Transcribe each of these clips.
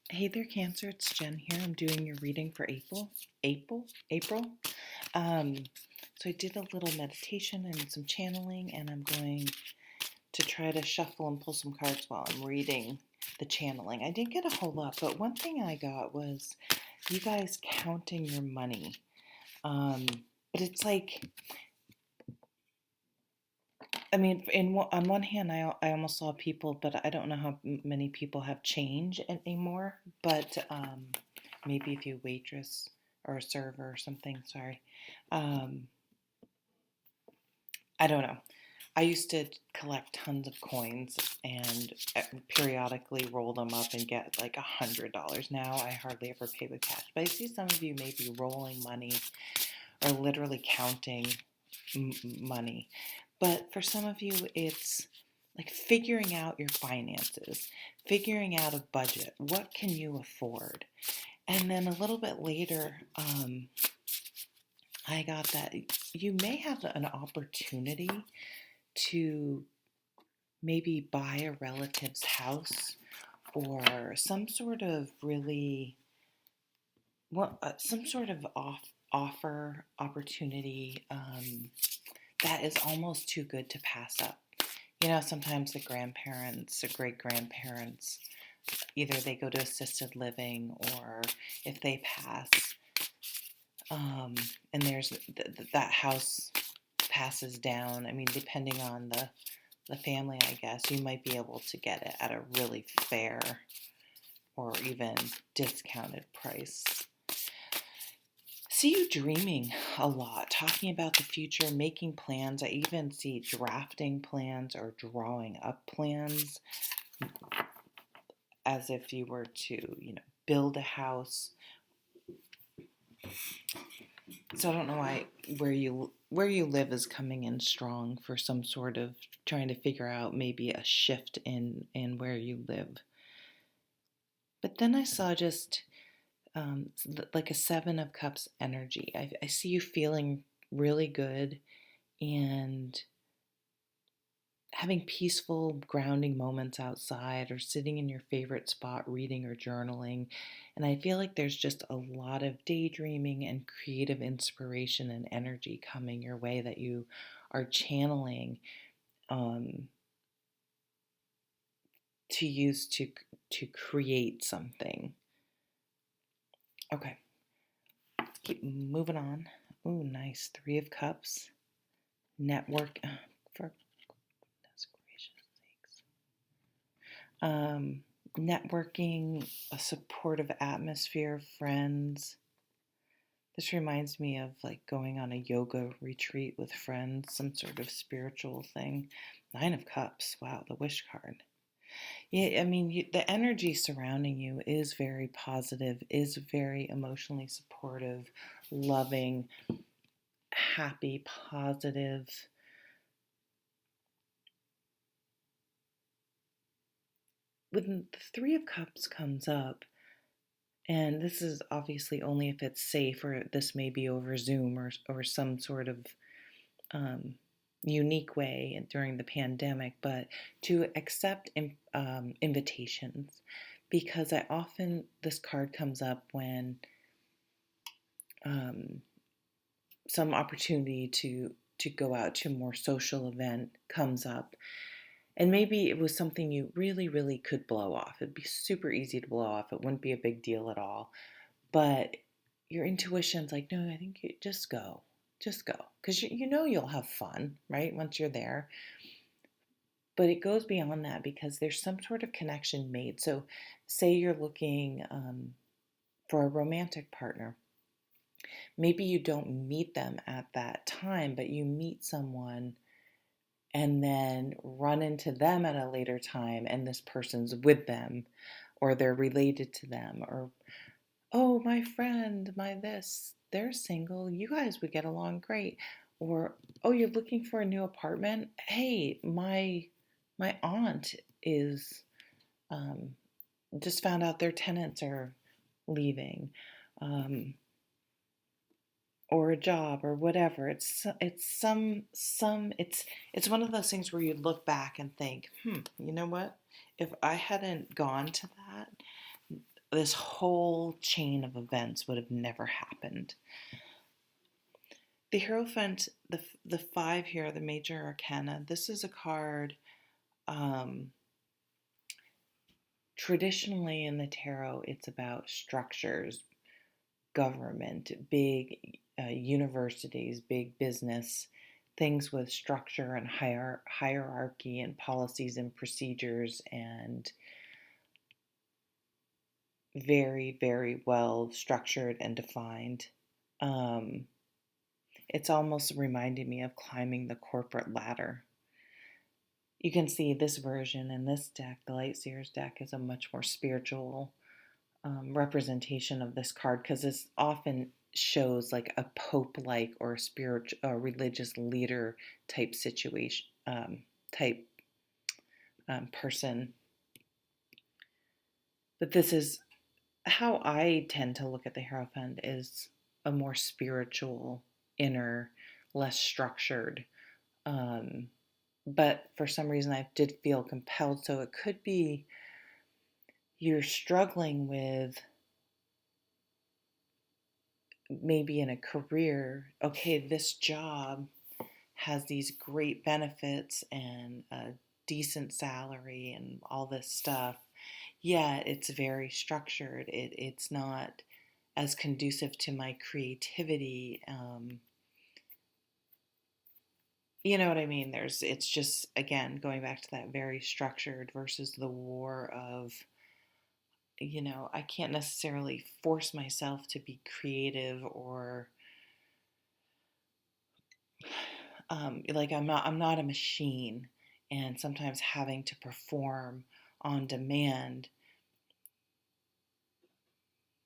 Hey there, Cancer. It's Jen here. I'm doing your reading for April. April. Um, so I did a little meditation and some channeling, and I'm going to try to shuffle and pull some cards while I'm reading the channeling. I didn't get a whole lot, but one thing I got was you guys counting your money. But it's like, I mean, on one hand, I almost saw people, but I don't know how many people have change anymore. But maybe if you waitress or a server or something, sorry. Um, I don't know. I used to collect tons of coins and periodically roll them up and get like $100. Now I hardly ever pay with cash. But I see some of you maybe rolling money or literally counting money. But for some of you, it's like figuring out your finances, figuring out a budget. What can you afford? And then a little bit later, I got that you may have an opportunity to maybe buy a relative's house or some sort of really some sort of offer opportunity that is almost too good to pass up. You know, sometimes the grandparents or great grandparents either they go to assisted living or if they pass, and there's that house passes down. I mean, depending on the family, I guess you might be able to get it at a really fair or even discounted price. See you dreaming a lot, talking about the future, making plans. I even see drafting plans or drawing up plans as if you were to, build a house. So I don't know why where you live is coming in strong for some sort of trying to figure out maybe a shift in where you live. But then I saw just like a Seven of Cups energy. I see you feeling really good and having peaceful, grounding moments outside or sitting in your favorite spot reading or journaling. And I feel like there's just a lot of daydreaming and creative inspiration and energy coming your way that you are channeling um, to use to create something. Okay, let's keep moving on. Ooh, nice. Three of Cups. Network. For goodness gracious sakes. Networking, a supportive atmosphere, friends. This reminds me of like going on a yoga retreat with friends, some sort of spiritual thing. Nine of Cups. Wow, the wish card. Yeah, I mean, the energy surrounding you is very positive, is very emotionally supportive, loving, happy, positive. When the Three of Cups comes up, and this is obviously only if it's safe, or this may be over Zoom or some sort of um, unique way during the pandemic, but to accept invitations, because this card comes up when um, some opportunity to go out to a more social event comes up. And maybe it was something you really, really could blow off. It'd be super easy to blow off. It wouldn't be a big deal at all. But your intuition's like, no, I think you just go. Just go. Because you know you'll have fun, right? Once you're there. But it goes beyond that because there's some sort of connection made. So, say you're looking for a romantic partner. Maybe you don't meet them at that time, but you meet someone and then run into them at a later time and this person's with them or they're related to them or oh my friend my this they're single, you guys would get along great. Or oh, you're looking for a new apartment, hey, my aunt is um, just found out their tenants are leaving, um, or a job or whatever. It's one of those things where you look back and think, you know what? If I hadn't gone to that, this whole chain of events would have never happened. The Hierophant, the five here, the major arcana, this is a card um, traditionally in the tarot, it's about structures, government, big universities, big business, things with structure and hierarchy and policies and procedures and very, very well structured and defined. Um, it's almost reminding me of climbing the corporate ladder. You can see this version in this deck, the Light Seers deck, is a much more spiritual representation of this card because this often shows like a pope-like or a spiritual, religious leader type situation, type person. But this is how I tend to look at the Hierophant, is a more spiritual, inner, less structured. Um, but for some reason, I did feel compelled. So it could be you're struggling with maybe in a career, okay, this job has these great benefits and a decent salary and all this stuff, yet it's very structured. It's not as conducive to my creativity. You know what I mean? It's just, again, going back to that very structured versus the war of, I can't necessarily force myself to be creative or like I'm not a machine, and sometimes having to perform on demand,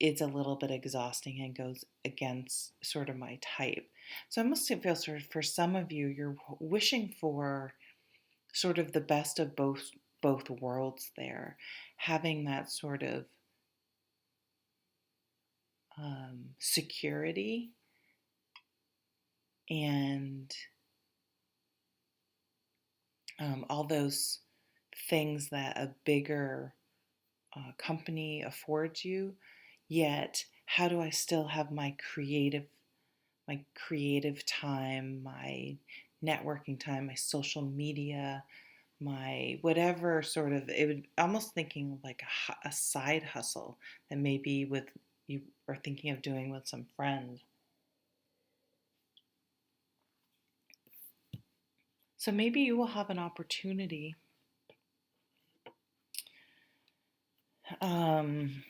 it's a little bit exhausting and goes against sort of my type. So I must feel sort of for some of you, you're wishing for sort of the best of both worlds there, having that sort of security and all those things that a bigger company affords you. Yet, how do I still have my creative time, my networking time, my social media, my whatever sort of, it would almost thinking like a side hustle that maybe with you are thinking of doing with some friends. So maybe you will have an opportunity um,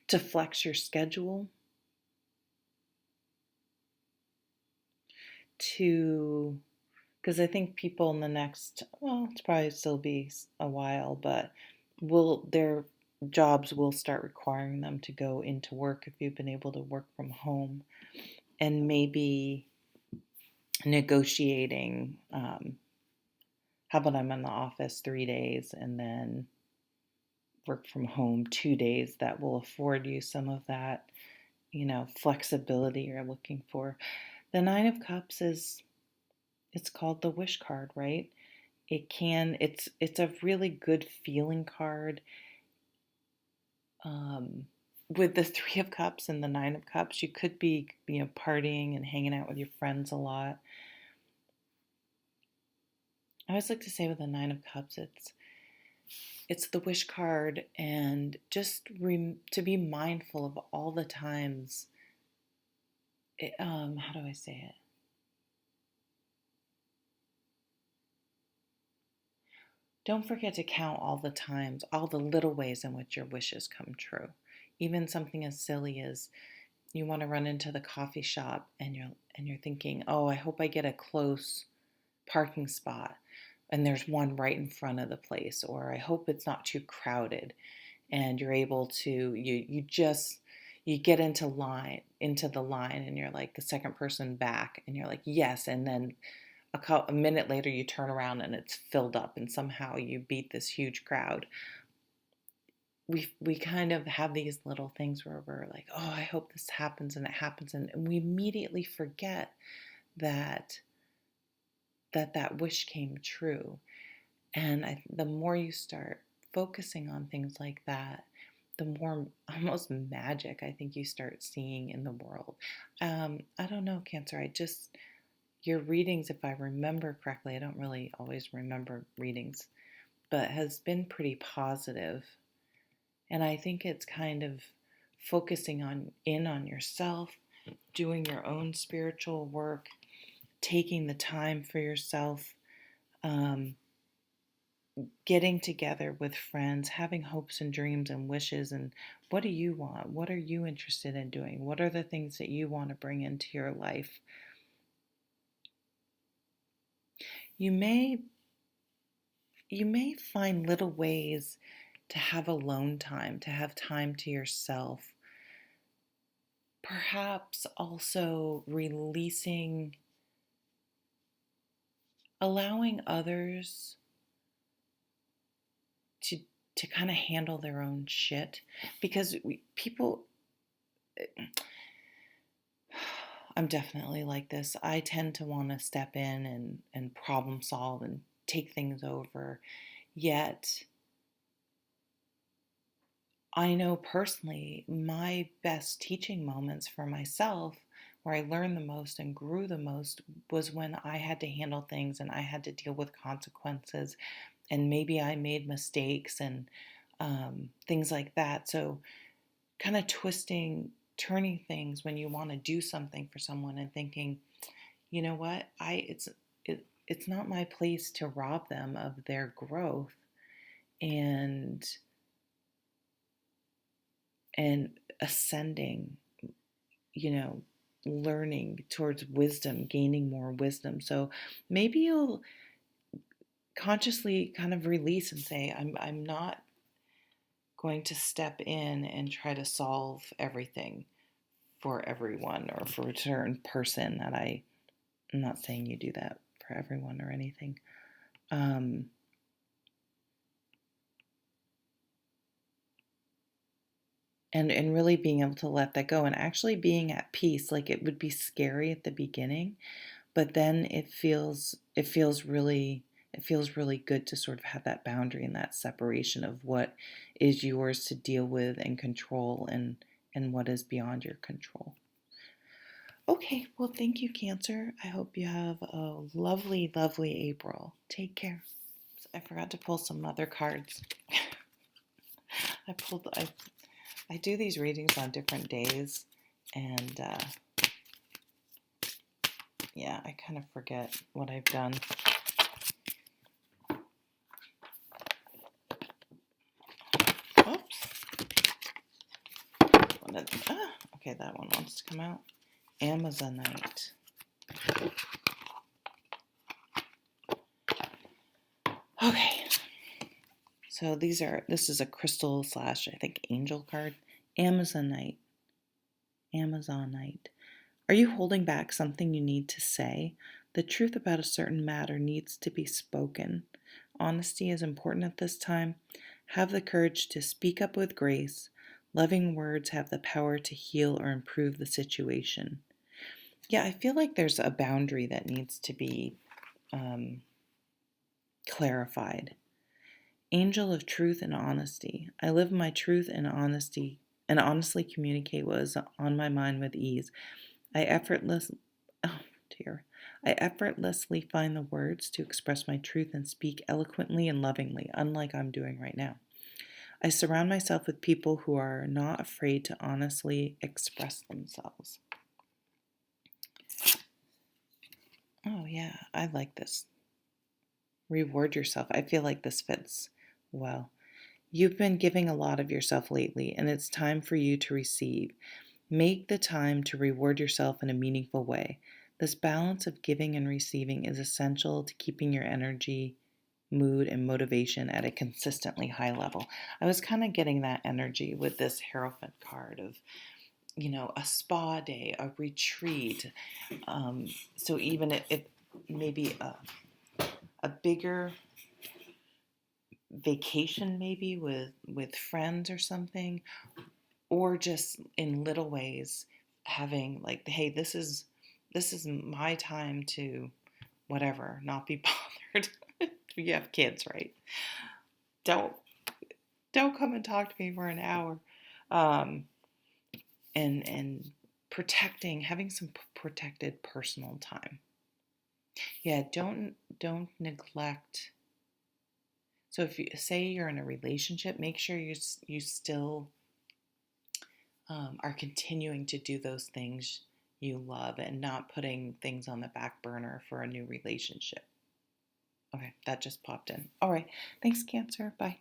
to flex your schedule, to because I think people in the next, well, it's probably still be a while, but will their jobs will start requiring them to go into work if you've been able to work from home, and maybe negotiating. How about I'm in the office 3 days and then work from home 2 days? That will afford you some of that, flexibility you're looking for. The Nine of Cups it's called the wish card, right? It's a really good feeling card. With the Three of Cups and the Nine of Cups, you could be, partying and hanging out with your friends a lot. I always like to say with the Nine of Cups, it's the wish card, and just to be mindful of all the times. How do I say it? Don't forget to count all the times, all the little ways in which your wishes come true. Even something as silly as you want to run into the coffee shop and you're thinking, "Oh, I hope I get a close parking spot and there's one right in front of the place," or "I hope it's not too crowded." And you're able to you get into the line and you're like the second person back and you're like, "Yes," and then a minute later you turn around and it's filled up and somehow you beat this huge crowd. We kind of have these little things where we're like, "Oh, I hope this happens," and it happens, and we immediately forget that that wish came true. And the more you start focusing on things like that, the more almost magic I think you start seeing in the world. I don't know, Cancer. Your readings, if I remember correctly, I don't really always remember readings, but has been pretty positive. And I think it's kind of focusing on yourself, doing your own spiritual work, taking the time for yourself, um, getting together with friends, having hopes and dreams and wishes, and what do you want? What are you interested in doing? What are the things that you want to bring into your life? You may find little ways to have alone time, to have time to yourself. Perhaps also allowing others to kind of handle their own shit, because people I'm definitely like this. I tend to want to step in and problem solve and take things over. Yet, I know personally my best teaching moments for myself, where I learned the most and grew the most, was when I had to handle things and I had to deal with consequences. And maybe I made mistakes and things like that. So, kind of turning things when you want to do something for someone and thinking, you know what, it's not my place to rob them of their growth and ascending, you know, learning towards wisdom, gaining more wisdom. So maybe you'll consciously kind of release and say, I'm not going to step in and try to solve everything for everyone or for a certain person. I'm not saying you do that for everyone or anything. Um, and really being able to let that go and actually being at peace. Like, it would be scary at the beginning, but then it feels really good to sort of have that boundary and that separation of what is yours to deal with and control, and what is beyond your control. Okay, well, thank you, Cancer. I hope you have a lovely, lovely April. Take care. I forgot to pull some other cards. I do these readings on different days, and yeah, I kind of forget what I've done. Oops. Okay, that one wants to come out. Amazonite. Okay. So this is a crystal / I think angel card. Amazonite. Amazonite. Are you holding back something you need to say? The truth about a certain matter needs to be spoken. Honesty is important at this time. Have the courage to speak up with grace. Loving words have the power to heal or improve the situation. Yeah, I feel like there's a boundary that needs to be clarified. Angel of truth and honesty. I live my truth and honesty and honestly communicate what is on my mind with ease. I effortlessly find the words to express my truth and speak eloquently and lovingly, unlike I'm doing right now. I surround myself with people who are not afraid to honestly express themselves. Oh yeah, I like this. Reward yourself. I feel like this fits well. You've been giving a lot of yourself lately, and it's time for you to receive. Make the time to reward yourself in a meaningful way. This balance of giving and receiving is essential to keeping your energy, mood, and motivation at a consistently high level. I was kind of getting that energy with this Hierophant card of, a spa day, a retreat. So even if maybe a bigger vacation, maybe with friends or something, or just in little ways, having like, hey, this is my time to whatever, not be bothered. You have kids, right? Don't Don't come and talk to me for an hour. Um, and protecting, having some protected personal time. Yeah, don't neglect. So if you say you're in a relationship, make sure you still are continuing to do those things you love and not putting things on the back burner for a new relationship. Okay, that just popped in. All right, thanks, Cancer. Bye.